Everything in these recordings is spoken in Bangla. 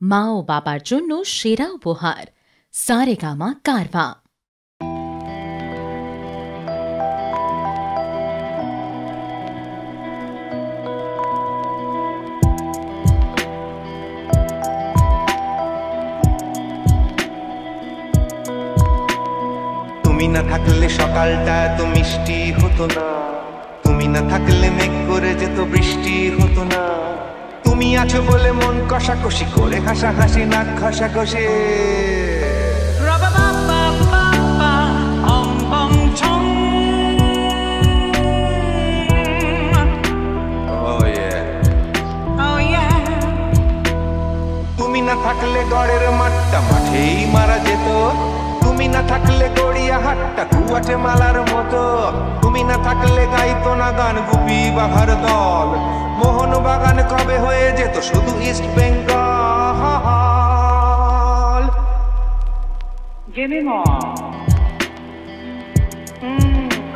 মা ও বাবার জন্য সেরা উপহার সারেগামা কারভা। তুমি না থাকলে সকালটা এত মিষ্টি হতো না, তুমি না থাকলে মেঘ করে যেত বৃষ্টি হতো না। তুমি আছো বলে মন কষাকষি করে হাসাহাসি নাক ঘষাঘষে। তুমি না থাকলে গড়ের মাঠটা মাঠেই মারা যেত, তুমি না থাকলে গড়িয়া হাটটা কুয়াটে মালার মতো। তুমি না থাকলে গাইতো না গান গুপি বাঘার দল, মোহন বাগান কবে হয়ে যেত শুধু east Bengal. Give me more.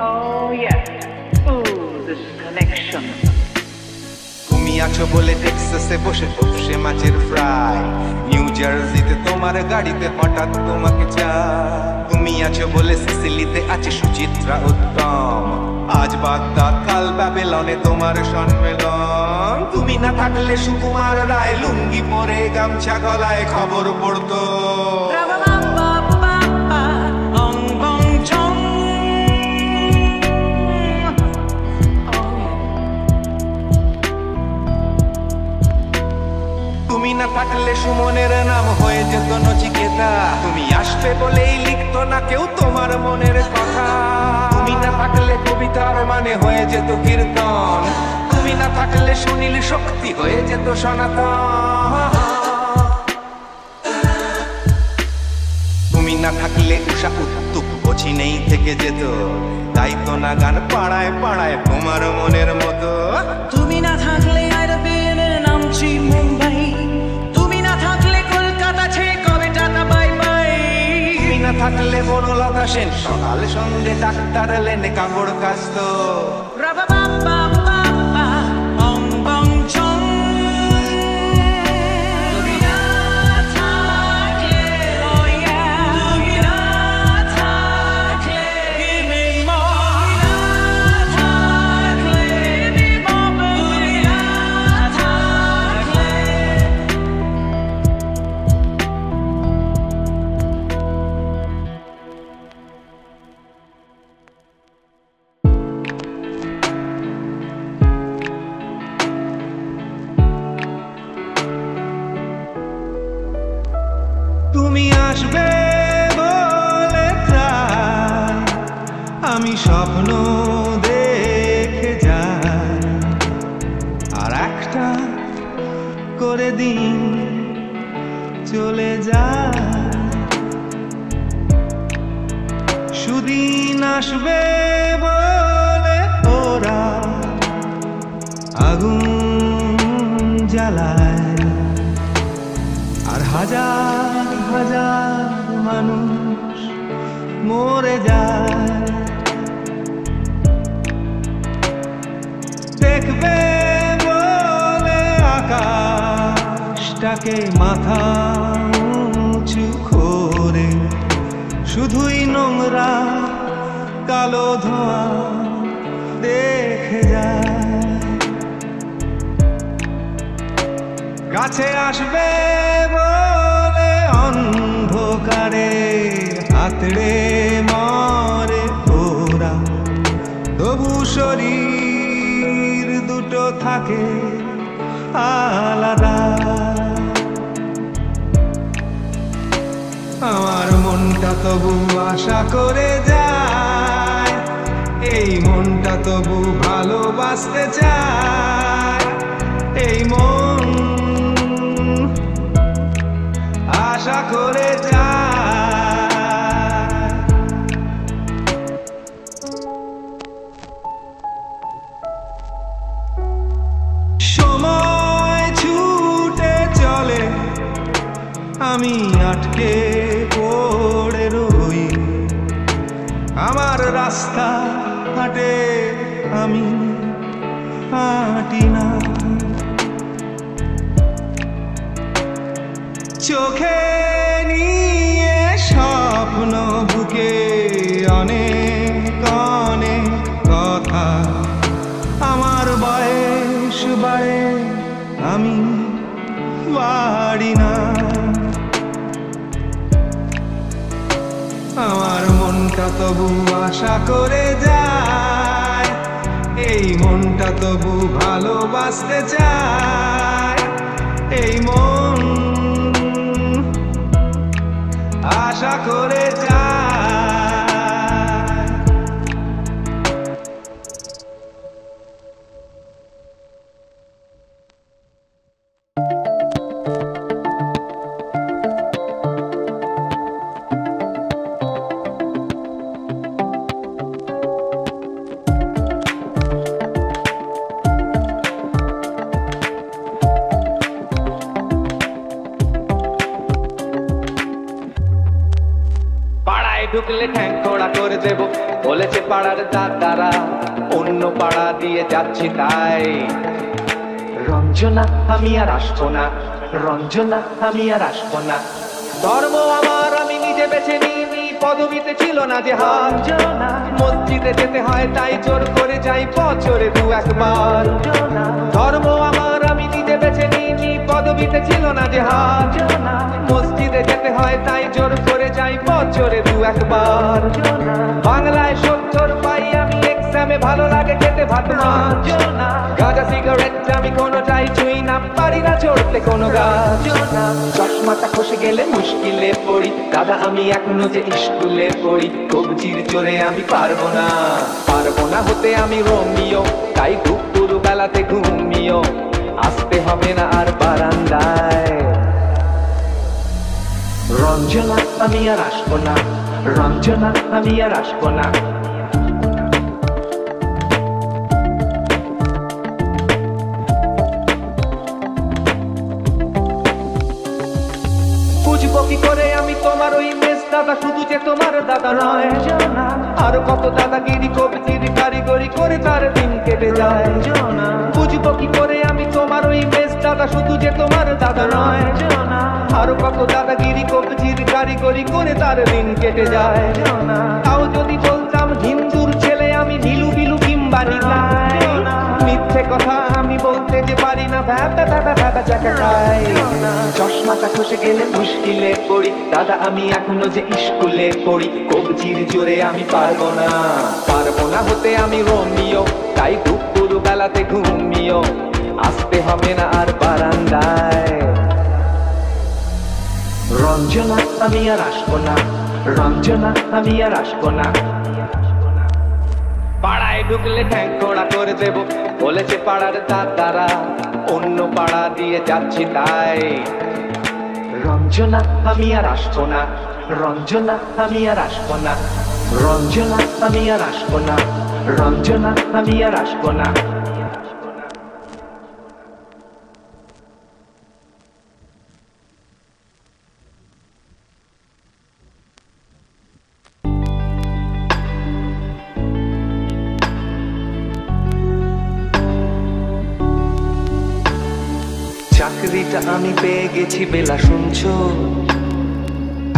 Oh yes. Oh, this connection. তুমি আছো বলে টেক্সাসে বসে তপসে মাছের ফ্রাই, নিউ জার্সিতে তোমার গাড়িতে হঠাৎ তোমাকে চাই। তুমি আছো বলে সিসিলিতে আছে সুচিত্রা উত্তম, আজ বাগদাদ কাল ব্যাবিলনে তোমার সম্মেলন। তুমি না থাকলে সুকুমার রায় লুঙ্গি পরে গামছা গলায় খবর পড়তো। তুমি না থাকলে সুমনের নাম হয়ে যেত নচিকেতা, তুমি আসবে বলেই লিখতো না কেউ তোমার মনের কথা। তুমি না থাকলে কবিতার মানে হয়ে যেত কীর্তন, তুমি না থাকলে সুনীল শক্তি হয়ে যেত সনাতন। তুমি না থাকলে উষা উত্তুপ বছি নেই থেকে যেত, গাইতো না গান পাড়ায় পাড়ায় তোমার মনের মতো। তুমি না থাকলে আইরবিএনের নামছি মুম্বাই, তুমি না থাকলে কলকাতা ছেড়ে কবে টাটা বাই বাই। তুমি না থাকলে বনলতা সেন সকাল সন্ধে ডাক্তার লেনে কাপড় কাচতো। তুমি আসবে বলে চাই, আমি স্বপ্ন দেখে যাই, আর একটা করে দিন চলে যায়। সুদিন আসবে বলে ওরা আগুন জ্বালায়, আর হাজার হাজার মানুষ মরে যায়। দেখবে বলে আকাশটাকে মাথা উঁচু করে, শুধুই নোংরা কালো ধোঁয়া দেখে যায়। কাছে আসবে বলে অন্ধকারে হাতড়ে মরে ওরা, তবু শরীর দুটো থাকে আলাদা। আমার মনটা তবু আশা করে যায়, এই মনটা তবু ভালোবাসতে চায়। এই মন আশা করে যায়। সময় ছুটে চলে, আমি আটকে পড়ে রই। আমার রাস্তা হাঁটে আমি হাঁটি না। চোখে নিয়ে স্বপ্ন বুকে অনেক অনেক কথা আমার বয়স বাড়ে আমি বাড়ি না আমার মনটা তবু আশা করে যায় এই মনটা তবু ভালোবাসতে চায় এই মন আশা করে যায় ঢুকলে ঠ্যাং খোড়া করে দেব বলেছে পাড়ার দাদারা অন্য পাড়া দিয়ে যাচ্ছি তাই রঞ্জনা আমি আর আসবো না রঞ্জনা আমি আর আসবো না ধর্ম আমার আমি নিজে বেছে নিইনি পদবিতে ছিল না যে হাত মসজিদে যেতে হয় তাই জোর করে যাই বছরে দু একবার ধর্ম আমার আমি নিজে বেছে নিইনি পদবিতে ছিল না যে হাত মসজিদে যেতে হয় তাই জোর করে যাই বছরে দু একবার বাংলায় 70 পাই আমি এক্সামে ভালো লাগে খেতে ভাত মাছ গাঁজা সিগারেট আমি কোনোটাই ছুঁই না পারি না চড়তে কোনো গাছ চশমাটা খসে গেলে মুশকিলে পড়ি দাদা আমি এখনো যে স্কুলে পড়ি কবজির জোরে আমি পারবো না হতে আমি রোমিও তাই দুপুর বেলাতে ঘুমিও আসতে হবে না আর বারান্দায় রঞ্জনা আমি আর আসবো না রঞ্জনা আমি আর আসবো না বুঝবো কি করে আমি তোমার ওই মেস দাদা শুধু যে তোমার দাদা নয় আর কত দাদাগিরি কবিতির কারিগরি করে তার দিন কেটে যায় বুঝবো কি করে আমি তোমার ওই মেস দাদা শুধু যে তোমার দাদা নয় আর কত দাদাগিরি কবিতির কারিগরি করে তার দিন কেটে যায় তাও যদি বলতাম হিন্দুর ছেলে আমি নীলু বিলু কিংবা নিতাই মিথ্যে কথা আমি বলতে যে পারি না ভ্যাপা ভ্যাপা ভ্যাপা চাকা খাই চশমাটা খসে গেলে মুশকিলে পড়ি দাদা আমি এখনো যে স্কুলে পড়ি কবজির জোরে আমি পারবো না হতে আমি রোমিও তাই দুপুর বেলাতে ঘুমিও আসতে হবে না আর বারান্দায় রঞ্জনা আমি আর আসবো না রঞ্জনা আমি আর আসবো না পাড়ায় ঢুকলে ঠ্যাং খোড়া করে দেব বলেছে পাড়ার দাদারা অন্য পাড়া দিয়ে যাচ্ছি তাই রঞ্জনা আমি আর আসবো না রঞ্জনা আমি আর আসবো না রঞ্জনা আমি আর আসবো না রঞ্জনা আমি আর আসবো না চাকরিটা আমি পেয়ে গেছি বেলা শুনছো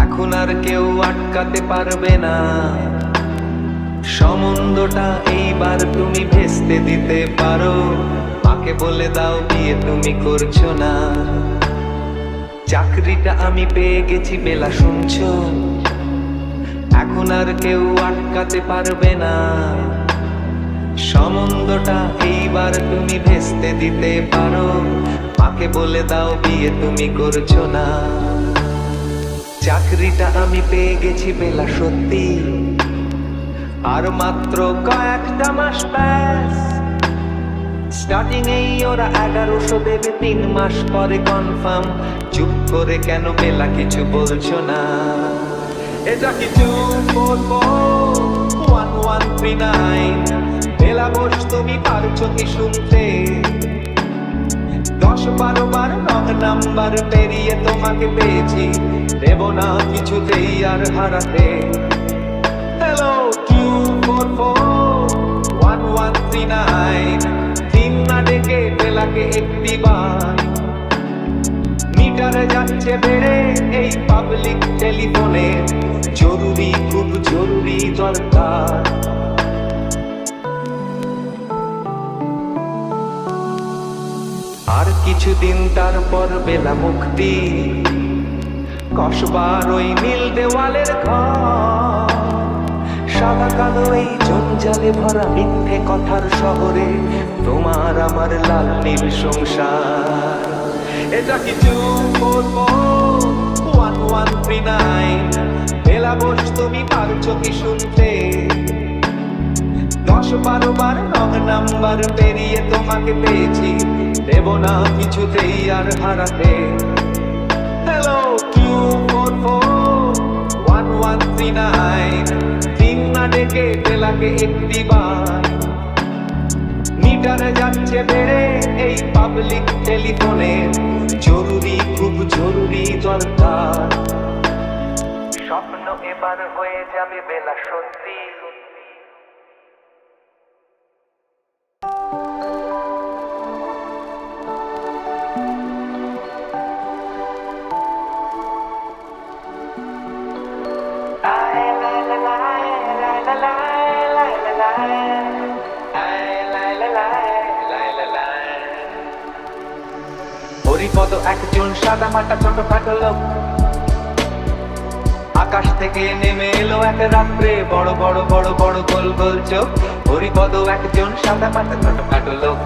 এখন আর কেউ আটকাতে পারবে না সম্বন্ধটা এইবার তুমি ভেস্তে দিতে পারো মাকে বলে দাও বিয়ে তুমি করছো না চাকরিটা আমি পেয়ে গেছি বেলা শুনছো এখন আর কেউ আটকাতে পারবে না সম্বন্ধটা এইবার তুমি ভেস্তে দিতে পারো মাকে বলে দাও বিয়ে তুমি করছো না চাকরিটা আমি পেয়ে গেছি বেলা সত্যি আর মাত্র কয়েকটা মাস ব্যাস স্টার্টিং এই ওরা 1100 দেবে 3 মাস পরে কনফার্ম চুপ করে কেন বেলা কিছু বলছো না এটা কি 2441139 বেলা বস তুমি পারছো কি শুনতে 10-12 বার রং নাম্বার পেরিয়ে তোমাকে পেয়েছি দেব না কিছুতেই আর হারাতে হ্যালো 2441139 দিন না ডেকে বেলাকে একটি বার মিটার মিটার যাচ্ছে বেড়ে এই পাবলিক টেলিফোনে, জরুরি খুব জরুরি দরকার। আর কিছুদিন তারপর বেলা মুক্তি, কসবার ওই নীল দেওয়ালের ঘর, সাদা কালো এই জঞ্জালে ভরা মিথ্যে কথার শহরে তোমার আমার লাল নীল সংসার। এটা কি 244-1139? বেলা বোস তুমি পারছো কি শুনতে? 10-12 বার রং নাম্বার পেরিয়ে তোমাকে পেয়েছি, দেব না কিছুতেই আর হারাতে। হ্যালো 244-1139, দিন না ডেকে বেলাকে একটি বার। মিটারে যাচ্ছে বেড়ে এই পাবলিক টেলিফোনে, জরুরি খুব জরুরি দরকার। স্বপ্ন এবার হয়ে যাবে বেলা সত্যি। হরিপদ একজন সাদা মাটা ছোটখাটো লোক, আকাশ থেকে নেমে এলো এক রাত্রে, বড় বড় বড় বড় গোল গোল চোখ। হরিপদ একজন সাদা মাটা ছোটখাটো লোক,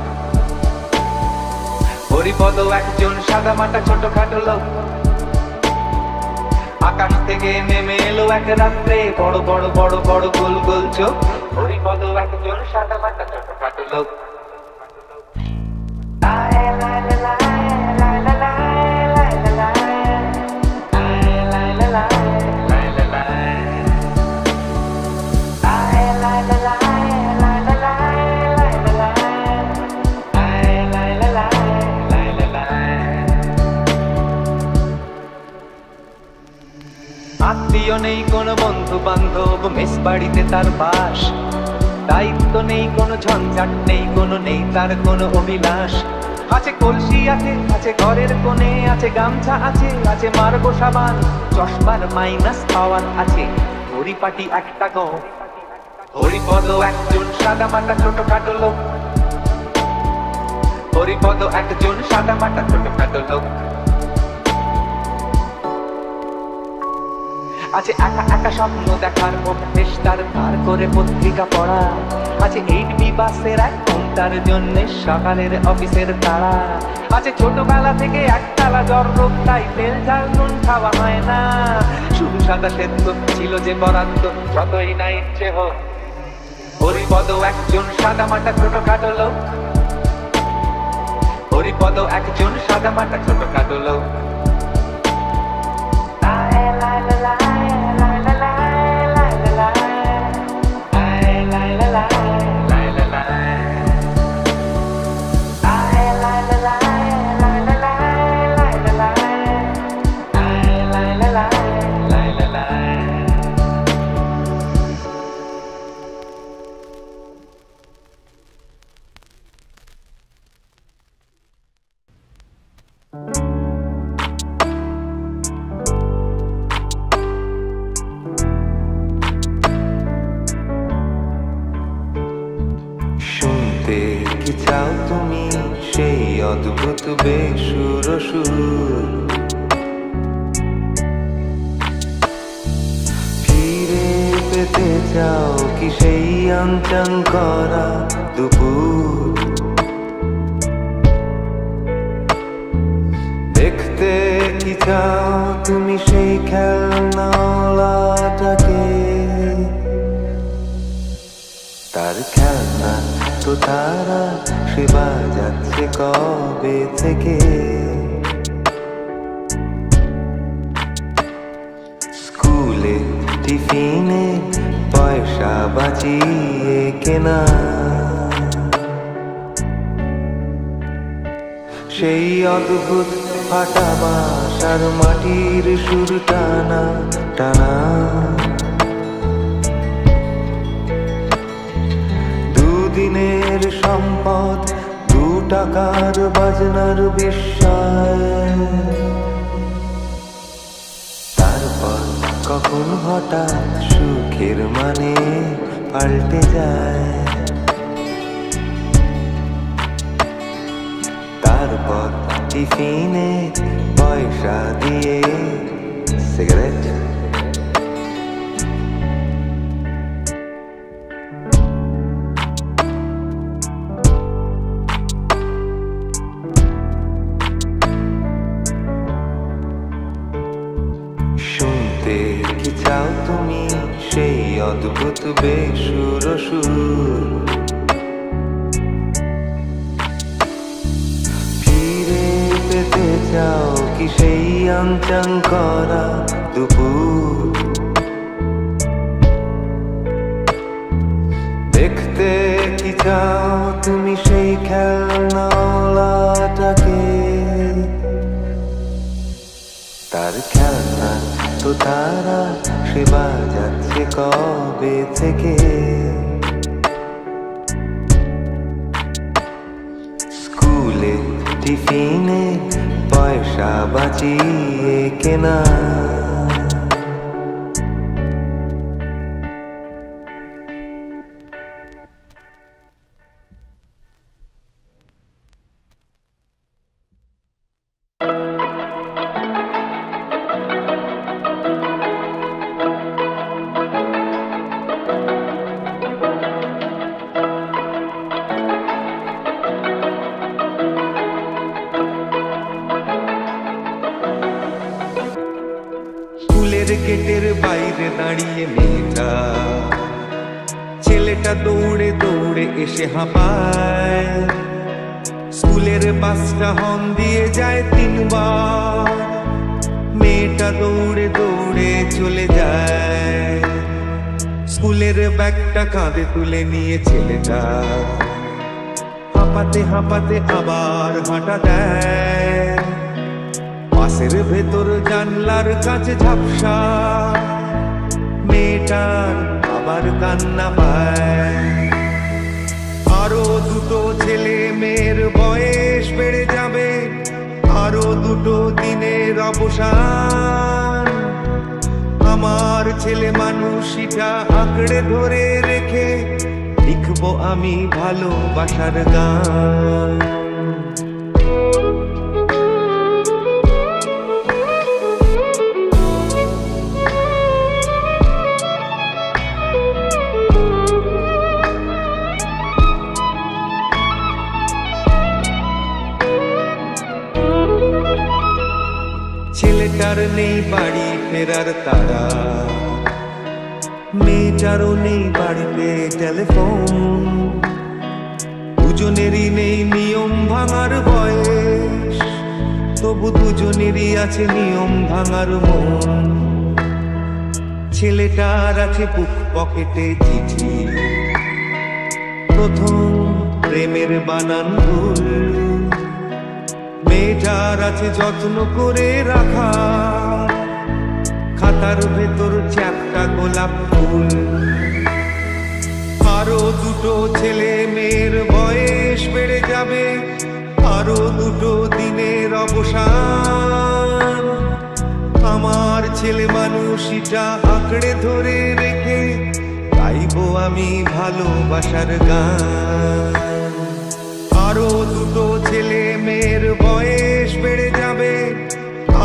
হরিপদ একজন সাদা মাটা ছোটখাটো লোক, আকাশ থেকে নেমে এলো এক রাত্রে, বড় বড় বড় বড় গোল গোল চোখ। হরিপদ একজন সাদা মাটা ছোটখাটো লোক। আত্মীয় নেই কোনো, বন্ধু বান্ধব মেস বাড়িতে তার বাস, দায়িত্ব নেই কোনো, ঝঞ্ঝাট নেই কোনো, নেই তার কোনো অভিলাষ। আছে কলসি আছে, আছে ঘরের কোণে, আছে গামছা আছে, আছে মার্গো সাবান, চশমার মাইনাস পাওয়ার আছে, পরিপাটি একটা গো। হরিপদ একজন সাদা মাটা ছোটখাটো লোক, হরিপদ একজন সাদা মাটা ছোটখাটো লোক। আছে একা একা স্বপ্ন দেখার অভ্যেস তার, ধার করে পত্রিকা পড়া, আছে 8B বাসের এক ঘন্টার জন্য সকালের অফিসের তাড়া। আছে ছোটবেলা থেকে একতলা জ্বর রোগ, তাই তেল ঝাল নুন খাওয়া হয় না, শুধু সাদা সেদ্ধ ছিল যে বরাদ্দ, যতই না ইচ্ছে হোক। হরিপদ একজন সাদা মাটা ছোটখাটো লোক, হরিপদ একজন সাদা মাটা ছোটখাটো লোক। শুনতে কি চাও তুমি সেই অদ্ভুত বেসুর সুর, ফিরে পেতে চাও কি সেই আনচান করা দুপুর, দেখতে কি চাও তুমি সেই খেলনাটাকে, তার খেলনা তো তারা সে বাজাচ্ছে কবে থেকে, স্কুলে টিফিনে পয়সা বাঁচিয়ে কেনা, সেই অদ্ভুত ফাটা বাঁশ আর মাটির সুর টানা টানা, দুদিনের সম্পদ, 2 টাকার বাজনার বিস্ময়, কখন হঠাৎ সুখের মানে পাল্টে যায়, তারপর টিফিনে পয়সা দিয়ে সিগারেট। শুনতে কি চাও তুমি সেই অদ্ভুত বেসুর সুর, ফিরে পেতে চাও কি সেই আনচান করা দুপুর, দেখতে কি চাও তুমি সেই খেলনাটাকে, তার খেলনা তো তারা সে বাজাচ্ছে কবে থেকে, স্কুলে টিফিনে পয়সা বাঁচিয়ে কেনা। গেটের বাইরে দাঁড়িয়ে মেয়েটা, ছেলেটা দৌড়ে দৌড়ে এসে হাঁপায়, স্কুলের বাসটা হর্ন দিয়ে যায় 3 বার, মেয়েটা দৌড়ে দৌড়ে চলে যায়, স্কুলের ব্যাগটা কাঁধে তুলে নিয়ে ছেলেটা হাঁপাতে হাঁপাতে আবার হাঁটা দেয়, বাসের ভেতর জানলার কাছে ঝাপসা, মেয়েটার আবার কান্না পায়, আরো 2টো ছেলে মেয়ের বয়স বেড়ে যাবে, আরো 2টো দিনের অবসান, আমার ছেলে মানুষটা আঁকড়ে ধরে রেখে লিখবো আমি ভালোবাসার গান। ছেলেটার নেই বাড়ি ফেরার তারা, মেয়েটারও নেই বাড়িতে টেলিফোন, দুজনেরই নেই নিয়ম ভাঙার বয়স, তবু দুজনেরই আছে নিয়ম ভাঙার মন, ছেলেটার আছে বুক পকেটে চিঠি, প্রথম প্রেমের বানান ভুল, মেয়েটার আছে যত্ন করে রাখা খাতার ভেতর চ্যাপ্টা গোলাপ ফুল, আরো 2টো ছেলে মেয়ের বয়স বেড়ে যাবে, আরো 2টো দিনের অবসান, আমার ছেলে মানুষটা আঁকড়ে ধরে রেখে গাইবো আমি ভালোবাসার গান, আরো 2টো ছেলে মেয়ের বয়স বেড়ে যাবে,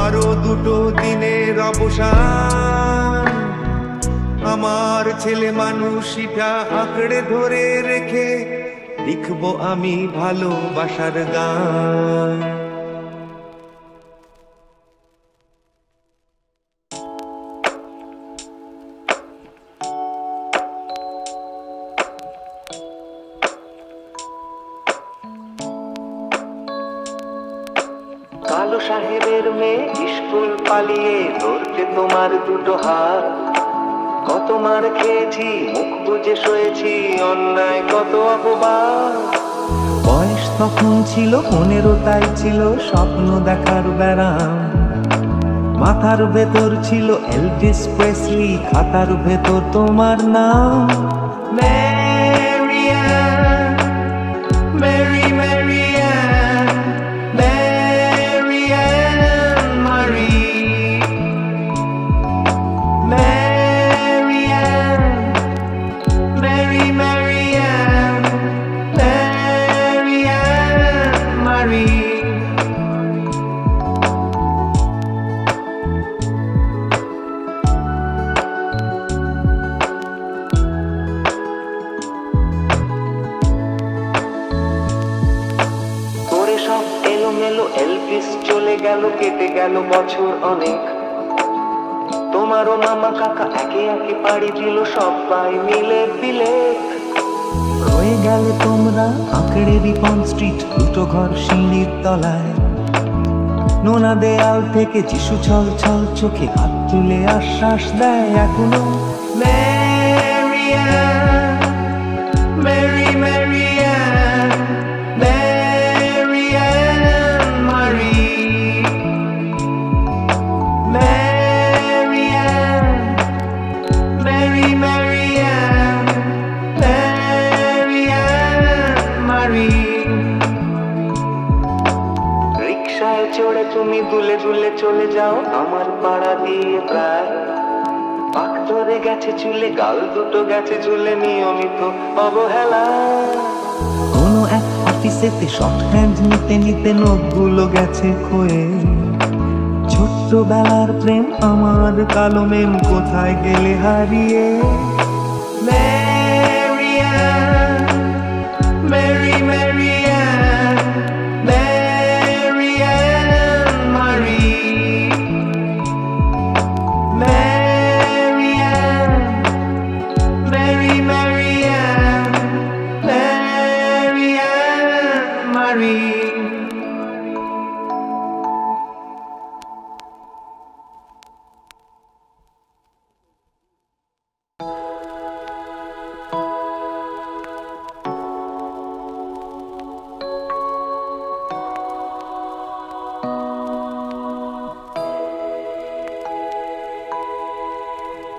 আরো 2টো দিনের অবসান, আমার ছেলে মানুষটা আঁকড়ে ধরে রেখে লিখবো আমি ভালোবাসার গান। কালো সাহেবের মেয়ে স্কুল পালিয়ে ধরতে তোমার 2টো হাত, কত মার খেয়েছি মুখ বুজে শুয়েছি অন্যায় কত অপবাদ, বয়স তখন ছিল 15, তাই ছিল স্বপ্ন দেখার ব্যারাম, মাথার ভেতর ছিল এলভিস প্রেসলি, খাতার ভেতর তোমার নাম, ম্যারিয়ান, মেরি ম্যারিয়ান, ম্যারিয়ান মারি, চলে গেল, কেটে গেল বছর অনেক। তোমারও মামা কাকা একে একে পাড়ি দিল, সবাই মিলে বিলেত। রয়ে গেলে তোমরা আঁকড়ে রিপন স্ট্রিট, দুটো ঘর সিঁড়ির তলায়। নোনা দেয়াল থেকে যিশু ছল ছল চোখে হাত তুলে আশ্বাস দেয় এখনো। Marianne, Mary, Marianne, Marianne Marie, Marianne, Mary, Marianne, Marianne Marie। রিকশায় চড়ে তুমি দুলে দুলে চলে যাও আমার পাড়া দিয়ে প্রায়। পাক ধরে গেছে চুলে, গাল দুটো গেছে ঝুলে, নিয়মিত অবহেলা। কোনো এক অফিসেতে শর্ট হ্যান্ড নিতে নিতে নখগুলো গেছে ক্ষয়ে। ছোট্টবেলার প্রেম আমার কালো মেম কোথায় গেলে হারিয়ে। Marianne, Mary, Marianne, Marianne Marie, Marianne, Mary, Marianne, Marianne Marie।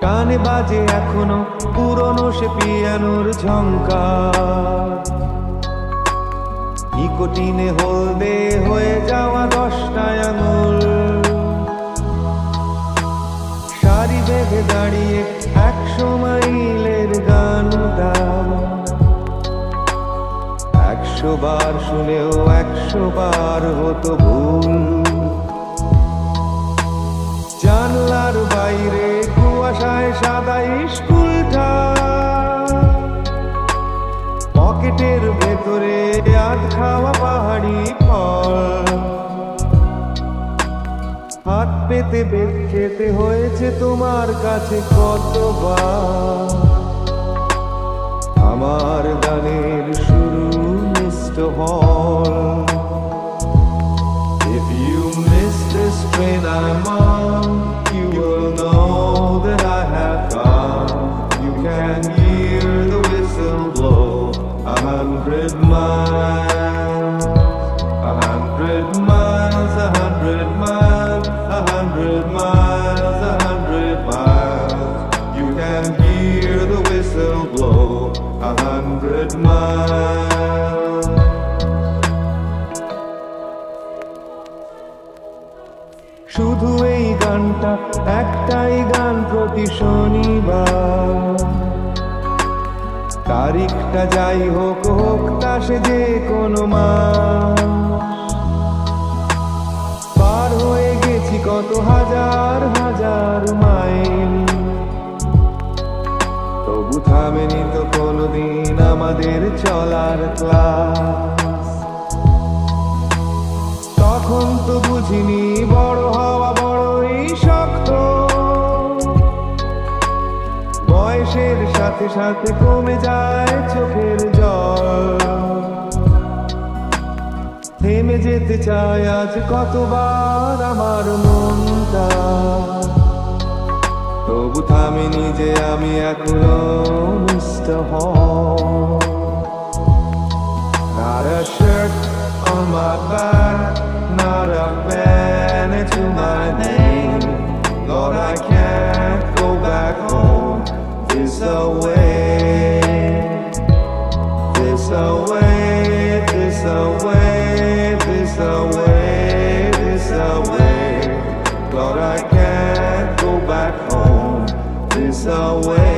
কানে বাজে এখনো পুরনো সে পিয়ানোর ঝংকার। নিকোটিনে হলদে হয়ে যাওয়া 10টা আঙুল। সারি বেঁধে দাঁড়িয়ে 100 মাইলের গান গাও। 100 বার শুনেও 100 বার হতো ভুল। জানলার বাইরে কুয়াশায় সাদা স্কুলটা, পকেটের ভেতরে আধ খাওয়া পাহাড়ি ফল। হাত পেতে বেদ খেতে হয়েছে তোমার কাছে কতবার। আমার গানের শুরু মিস্টার হল। If you miss this train I'm on, you will know that I have come. You can hear the whistle blow 100 miles, 100 miles, 100 miles, 100 miles, 100 miles. You can hear the whistle blow 100 miles. শুধু এই গানটা একটাই গান প্রতি শনিবার। তারিখটা যাই হোক হোক তা সে যে কোনো মাস। পার হয়ে গেছি কত হাজার হাজার মাইল, তবু থামেনি তো কোনোদিন আমাদের চলার ক্লাস। তখন তো বুঝিনি বড় হওয়া বড়ই শক্ত। বয়সের সাথে সাথে কমে যায় চোখের জল। থেমে যেতে চায় আজ কতবার আমার মনটা, তবু থামিনি যে আমি এখনো মিস্টার হল। Not a shirt on my back, not a pen to my name. Lord, I can't go back home this away, this away, this away, this away, this away. Lord, I can't go back home this away.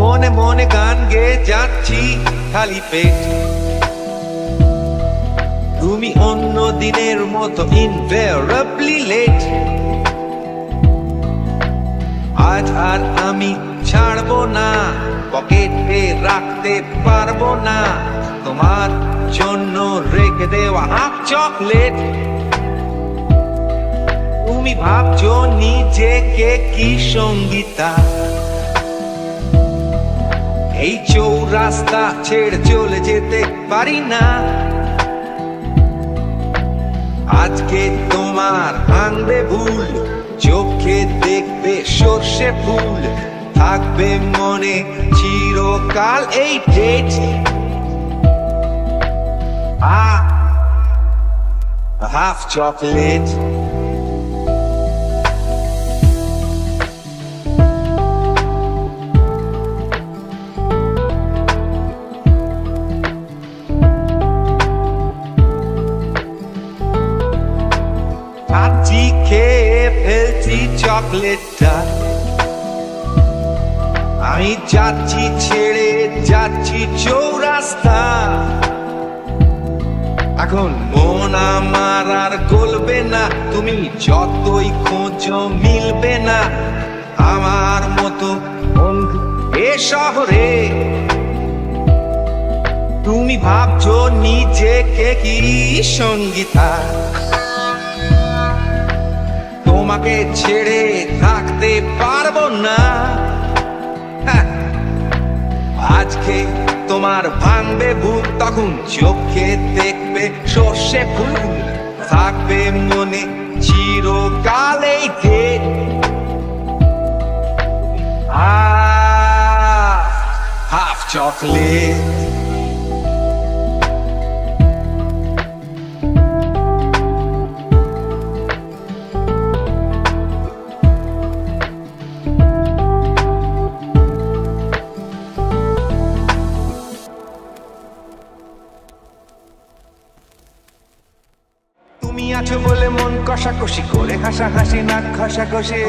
মনে মনে গান গেয়ে যাচ্ছি, খালি পেট। তুমি অন্য দিনের মতো ইনভেরিয়েবলি লেট। আজ আর আমি ছাড়বো না, পকেটে রাখতে পারবো না তোমার জন্য রেখে দেওয়া হাফ চকলেট। তুমি ভাবছো নিজেকে কি সঙ্গীতা, এই চৌরাস্তা ছেড়ে চলে যেতে পারি না। আজকে তোমার ভাঙবে ভুল, চোখে দেখবে সর্ষে ফুল, থাকবে মনে চিরকাল এই ডেট। Half chocolate. আছি খেয়ে ফেলছি চকলেটটা, আমি যাচ্ছি ছেড়ে যাচ্ছি চৌরাস্তা। এখন মন আমার আর গলবে না, তুমি যতই খোঁজো মিলবে না আমার মতো বন্ধু এ শহরে। তুমি ভাবছো নিজেকে কি সঙ্গীতা, তোমাকে ছেড়ে থাকতে পারবো না। আজকে তোমার ভাঙবে ভুল, তখন চোখে দেখবে সর্ষে ফুল, থাকবে মনে চিরকাল এই ডেট। Half chocolate. তুমি আছো বলে মন কষাকষি করে, হাসাহাসি নাক ঘষাঘষি।